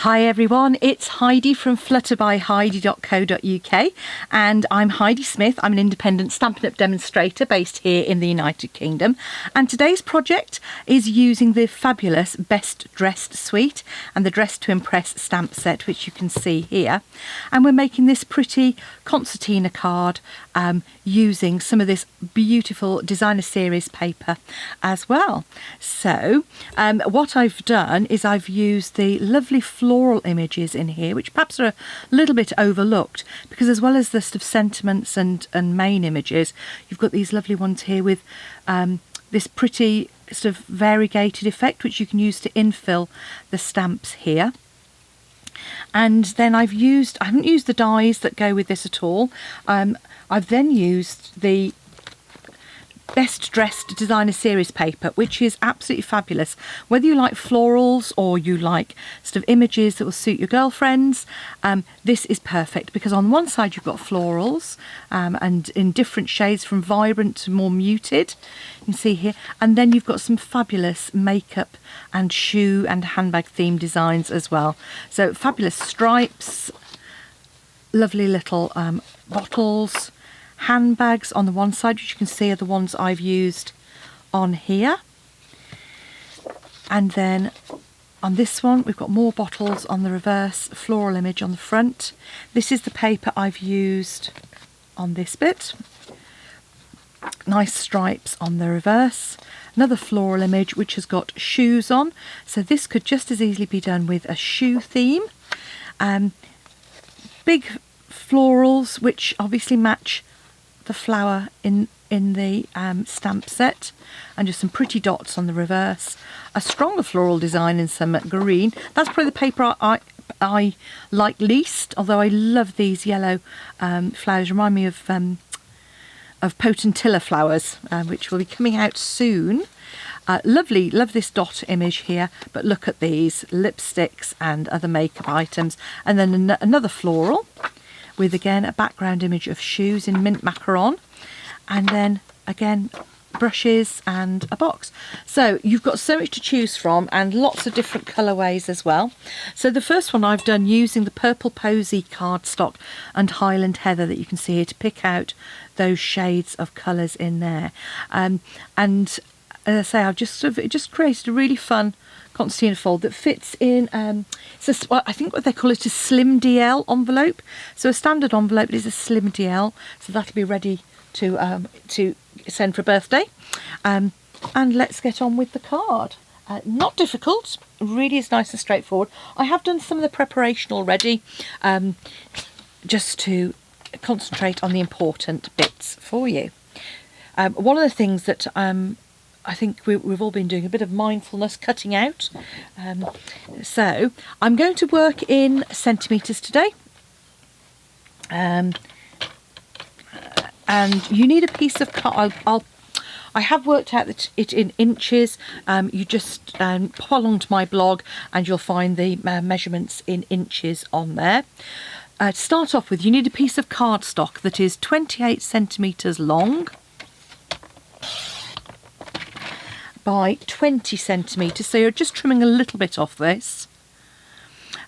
Hi everyone, it's Heidi from flutterbyheidi.co.uk and I'm Heidi Smith. I'm an independent Stampin' Up demonstrator based here in the United Kingdom, and today's project is using the fabulous Best Dressed suite and the Dress to Impress stamp set, which you can see here, and we're making this pretty concertina card using some of this beautiful designer series paper as well. So what I've done is I've used the lovely floral images in here, which perhaps are a little bit overlooked, because as well as the sort of sentiments and main images, you've got these lovely ones here with this pretty sort of variegated effect, which you can use to infill the stamps here. And then I haven't used the dies that go with this at all. I've then used the Best Dressed designer series paper, which is absolutely fabulous. Whether you like florals or you like sort of images that will suit your girlfriends, this is perfect, because on one side you've got florals and in different shades from vibrant to more muted, you can see here, and then you've got some fabulous makeup and shoe and handbag theme designs as well. So fabulous stripes, lovely little bottles, handbags on the one side, which you can see are the ones I've used on here, and then on this one we've got more bottles on the reverse, floral image on the front. This is the paper I've used on this bit, nice stripes on the reverse, another floral image which has got shoes on, so this could just as easily be done with a shoe theme. Big florals which obviously match the flower in the stamp set, and just some pretty dots on the reverse, a stronger floral design in some green. That's probably the paper I like least, although I love these yellow flowers. Remind me of potentilla flowers, which will be coming out soon. Lovely, love this dot image here, but look at these lipsticks and other makeup items, and then another floral with again a background image of shoes in mint macaron, and then again brushes and a box. So you've got so much to choose from and lots of different colourways as well. So the first one I've done using the Purple Posy cardstock and Highland Heather that you can see here to pick out those shades of colours in there, and as I say, I've just it just created a really fun concertina fold that fits in I think what they call it a slim DL envelope. So a standard envelope is a slim DL, so that'll be ready to send for a birthday. And let's get on with the card. Not difficult, really is nice and straightforward. I have done some of the preparation already, just to concentrate on the important bits for you. One of the things that I think we've all been doing a bit of mindfulness cutting out. So I'm going to work in centimetres today. And you need a piece of card. I have worked out that it in inches. You just pop along to my blog and you'll find the measurements in inches on there. To start off with, you need a piece of cardstock that is 28 centimetres long by 20 centimetres, so you're just trimming a little bit off this.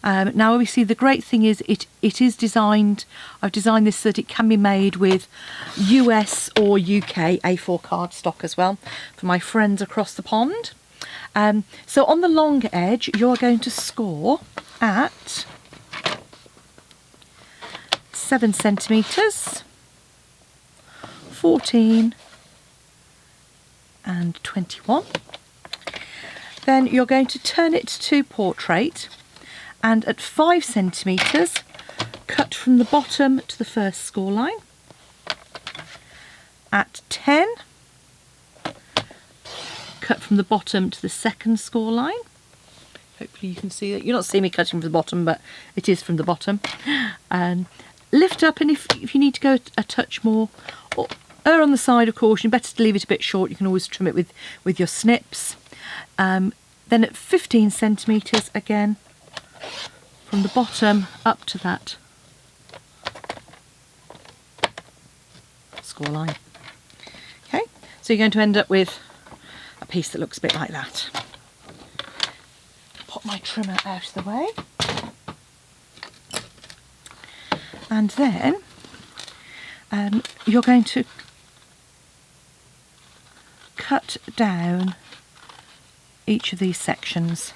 Now obviously the great thing is it is designed, I've designed this so that it can be made with US or UK A4 cardstock as well for my friends across the pond. So on the long edge you're going to score at 7 centimetres, 14 and 21. Then you're going to turn it to portrait, and at 5 centimetres cut from the bottom to the first score line. At 10 cut from the bottom to the second score line. Hopefully you can see that. You're not seeing me cutting from the bottom, but it is from the bottom. And lift up, and if you need to go a touch more, or err on the side of caution, better to leave it a bit short. You can always trim it with your snips. Then at 15 centimetres again, from the bottom up to that score line. Okay, so you're going to end up with a piece that looks a bit like that. Pop my trimmer out of the way. And then you're going to cut down each of these sections.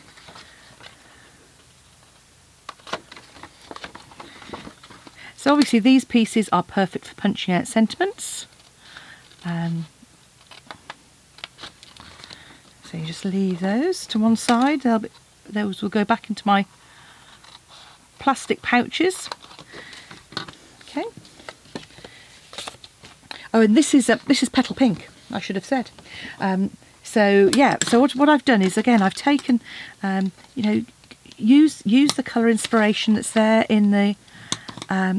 So obviously these pieces are perfect for punching out sentiments. So you just leave those to one side. Those will go back into my plastic pouches. Okay. Oh, and this is petal pink, I should have said. So yeah, so what I've done is, again, I've taken, you know, use the colour inspiration that's there in the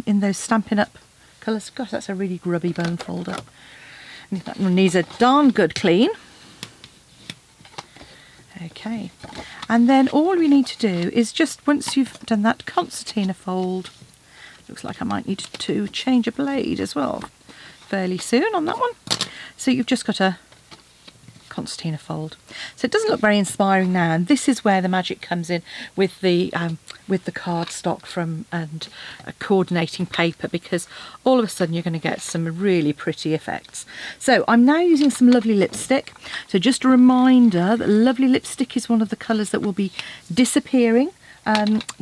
in those Stampin' Up colours. Gosh, that's a really grubby bone folder. That one needs a darn good clean. Okay, and then all we need to do is just, once you've done that concertina fold, looks like I might need to change a blade as well fairly soon on that one. So you've just got a concertina fold. So it doesn't look very inspiring now, and this is where the magic comes in with the cardstock from and coordinating paper, because all of a sudden you're going to get some really pretty effects. So I'm now using some lovely lipstick. So just a reminder that lovely lipstick is one of the colours that will be disappearing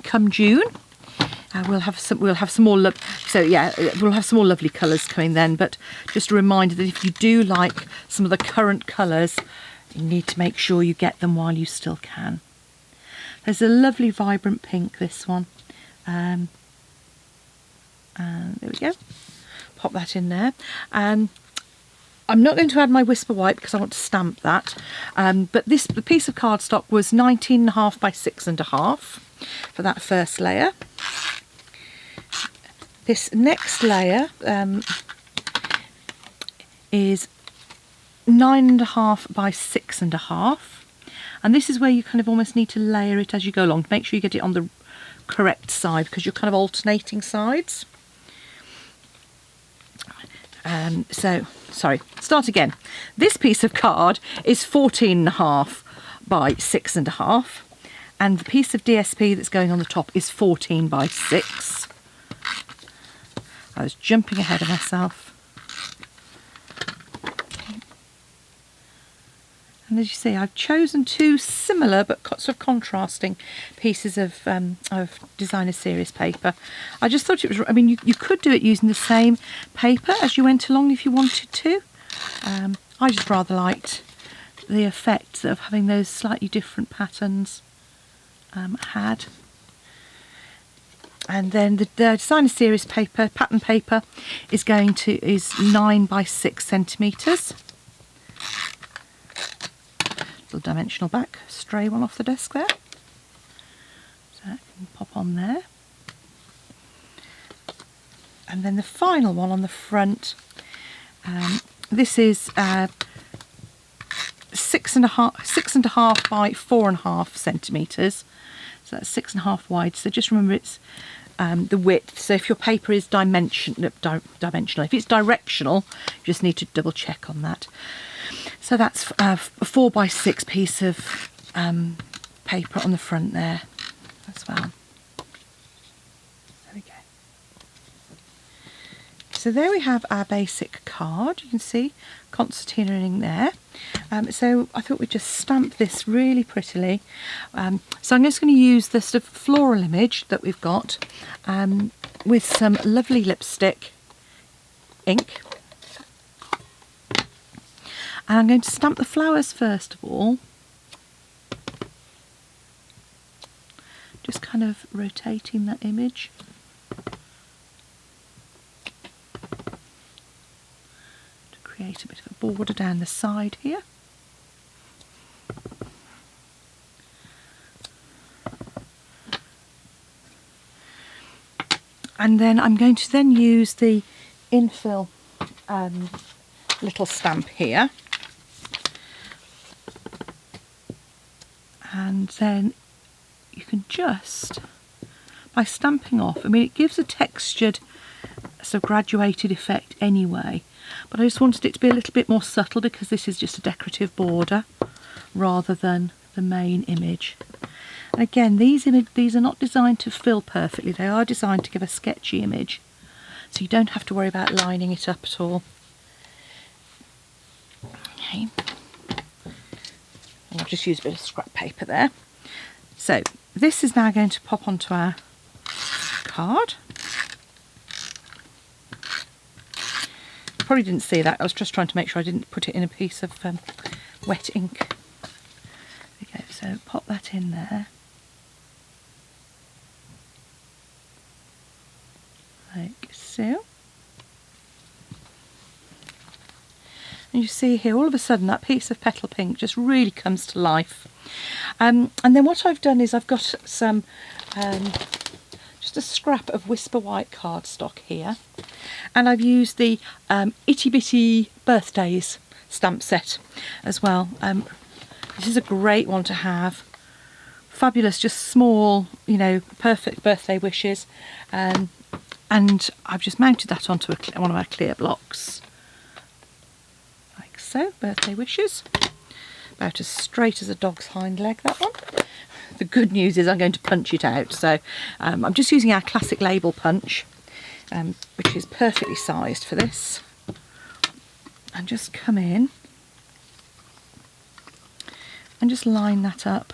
come June. We'll have some more so yeah, we'll have some more lovely colours coming then, but just a reminder that if you do like some of the current colours, you need to make sure you get them while you still can. There's a lovely vibrant pink, this one, and there we go, pop that in there. I'm not going to add my Whisper White because I want to stamp that, but the piece of cardstock was 19.5 by 6.5 for that first layer. This next layer is 9.5 by 6.5, and this is where you kind of almost need to layer it as you go along to make sure you get it on the correct side, because you're kind of alternating sides. So, sorry, start again. This piece of card is 14.5 by 6.5, and the piece of DSP that's going on the top is 14 by 6. I was jumping ahead of myself. And as you see, I've chosen two similar but sort of contrasting pieces of designer series paper. I just thought it was, I mean, you could do it using the same paper as you went along if you wanted to. I just rather liked the effect of having those slightly different patterns had. And then the designer series paper, pattern paper, is 9 by 6 centimetres. Little dimensional back, stray one off the desk there. So that can pop on there. And then the final one on the front, this is 6.5 by 4.5 centimetres. So that's 6.5 wide. So just remember it's the width. So if your paper is dimensional, if it's directional, you just need to double check on that. So that's a 4 by 6 piece of paper on the front there as well. There we go. So there we have our basic card. You can see concertina in there. So I thought we'd just stamp this really prettily. So I'm just going to use the sort of floral image that we've got with some lovely lipstick ink. And I'm going to stamp the flowers first of all. Just kind of rotating that image. To create a bit of a border down the side here. And then I'm going to then use the infill little stamp here. And then you can just, by stamping off, I mean, it gives a textured, sort of graduated effect anyway, but I just wanted it to be a little bit more subtle because this is just a decorative border rather than the main image. And again, these are not designed to fill perfectly, they are designed to give a sketchy image. so you don't have to worry about lining it up at all. Okay, and I'll just use a bit of scrap paper there. So this is now going to pop onto our card. Probably didn't see that. I was just trying to make sure I didn't put it in a piece of wet ink. There we go. So pop that in there. Like so. And you see here, all of a sudden, that piece of petal pink just really comes to life. And then what I've done is I've got some, just a scrap of Whisper White cardstock here. And I've used the Itty Bitty Birthdays stamp set as well. This is a great one to have. Fabulous, just small, you know, perfect birthday wishes. And I've just mounted that onto one of our clear blocks. Like so, birthday wishes. About as straight as a dog's hind leg, that one. The good news is I'm going to punch it out. So I'm just using our classic label punch, which is perfectly sized for this. And just come in and just line that up.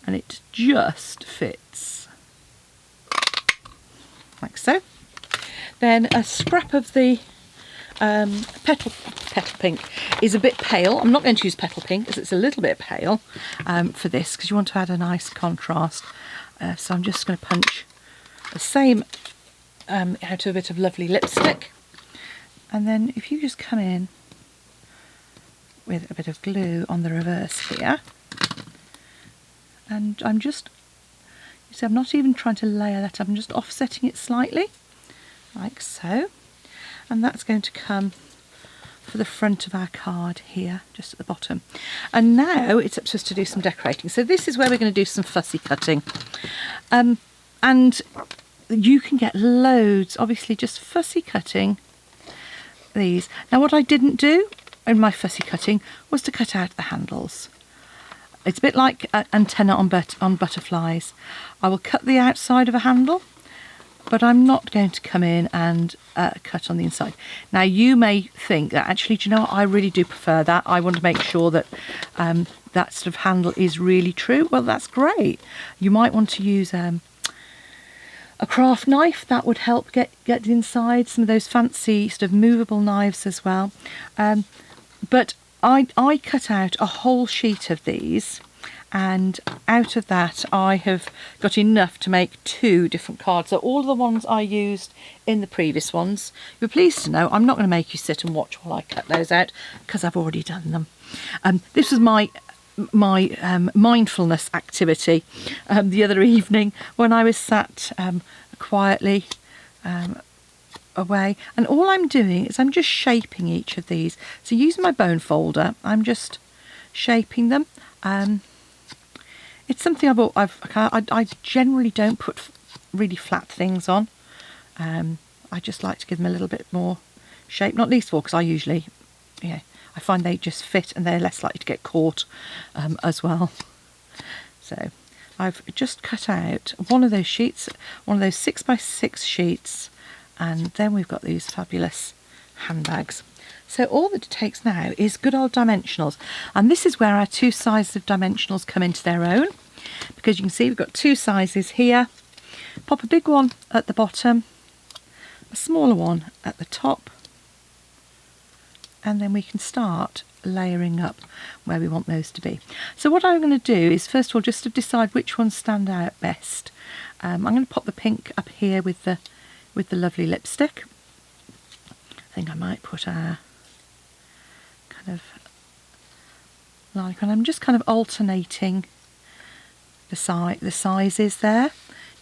And it just fits. Like so. Then a scrap of the petal pink is a bit pale. I'm not going to use petal pink because it's a little bit pale for this, because you want to add a nice contrast. So I'm just going to punch the same out of a bit of lovely lipstick. And then if you just come in with a bit of glue on the reverse here, and I'm just, you see, I'm not even trying to layer that up, I'm just offsetting it slightly, like so. And that's going to come for the front of our card here, just at the bottom. And now it's up to us to do some decorating. So this is where we're going to do some fussy cutting. And you can get loads, obviously, just fussy cutting these. Now what I didn't do in my fussy cutting was to cut out the handles. It's a bit like an antenna on butterflies. I will cut the outside of a handle, but I'm not going to come in and cut on the inside. Now you may think that actually, do you know what, I really do prefer that. I want to make sure that that sort of handle is really true. Well, that's great. You might want to use a craft knife. That would help get inside. Some of those fancy sort of movable knives as well. But I cut out a whole sheet of these, and out of that I have got enough to make 2 different cards. So all of the ones I used in the previous ones, you're pleased to know I'm not going to make you sit and watch while I cut those out, because I've already done them. This was my mindfulness activity the other evening when I was sat quietly away, and all I'm doing is I'm just shaping each of these. So using my bone folder, I'm just shaping them. It's something I generally don't put really flat things on. I just like to give them a little bit more shape, not least of all because I usually, I find they just fit and they're less likely to get caught as well. So I've just cut out one of those sheets, one of those 6x6 sheets, and then we've got these fabulous handbags. So all that it takes now is good old dimensionals, and this is where our 2 sizes of dimensionals come into their own, because you can see we've got 2 sizes here. Pop a big one at the bottom, a smaller one at the top, and then we can start layering up where we want those to be. So what I'm going to do is first of all just to decide which ones stand out best. I'm going to pop the pink up here with the lovely lipstick. I think I might put our kind of like, and I'm just kind of alternating the sizes there,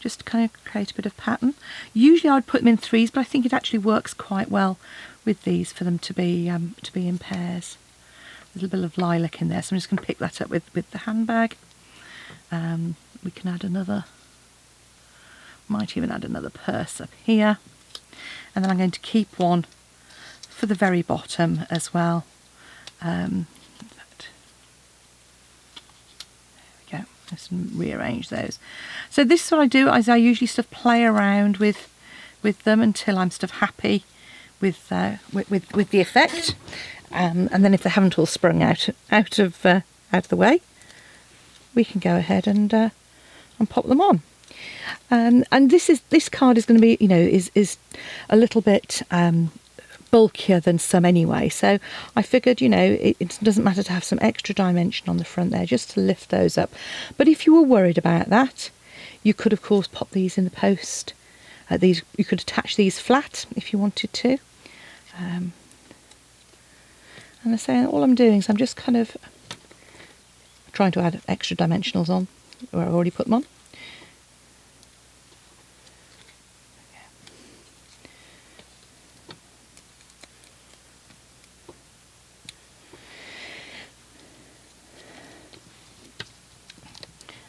just to kind of create a bit of pattern. Usually I would put them in 3s, but I think it actually works quite well with these for them to be in pairs. A little bit of lilac in there, so I'm just going to pick that up with the handbag. We can add another, might even add another purse up here, and then I'm going to keep one for the very bottom as well. There we go. Let's rearrange those. So this is what I do, is I usually sort of play around with them until I'm sort of happy with the effect. And then if they haven't all sprung out of the way, we can go ahead and pop them on. And this card is going to be, you know, is a little bit bulkier than some anyway, so I figured, you know, it doesn't matter to have some extra dimension on the front there just to lift those up. But if you were worried about that, you could of course pop these in the post. You could attach these flat if you wanted to. And I say all I'm doing is I'm just kind of trying to add extra dimensionals on where I've already put them on.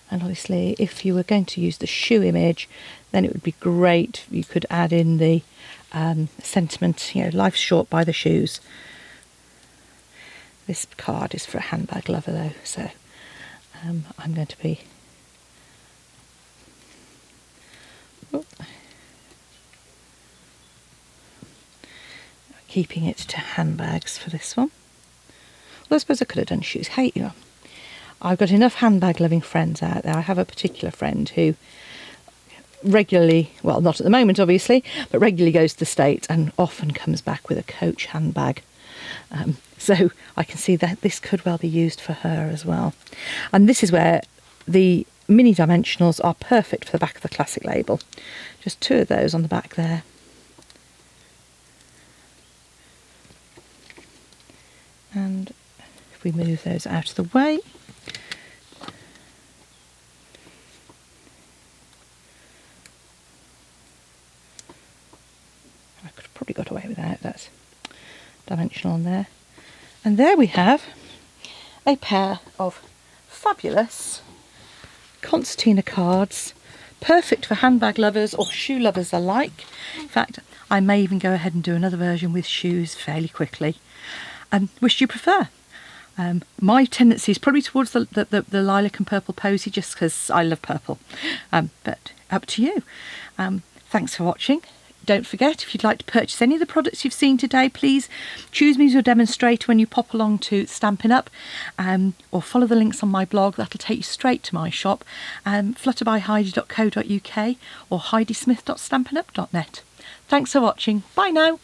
And obviously if you were going to use the shoe image, then it would be great. You could add in the sentiment, you know, life's short by the shoes. This card is for a handbag lover though, so I'm going to be keeping it to handbags for this one. Well, I suppose I could have done shoes. Hey, you know, I've got enough handbag loving friends out there. I have a particular friend who regularly, well, not at the moment obviously, but regularly goes to the States and often comes back with a Coach handbag. So I can see that this could well be used for her as well. And this is where the mini dimensionals are perfect for the back of the classic label. Just 2 of those on the back there. And if we move those out of the way, I could have probably got away without that dimensional on there. And there we have a pair of fabulous concertina cards, perfect for handbag lovers or shoe lovers alike. In fact, I may even go ahead and do another version with shoes fairly quickly. Which do you prefer? My tendency is probably towards the lilac and purple posy, just because I love purple. But up to you. Thanks for watching. Don't forget, if you'd like to purchase any of the products you've seen today, please choose me as your demonstrator when you pop along to Stampin Up, or follow the links on my blog. That'll take you straight to my shop, flutterbyheidi.co.uk or heidismith.stampinup.net. Thanks for watching. Bye now.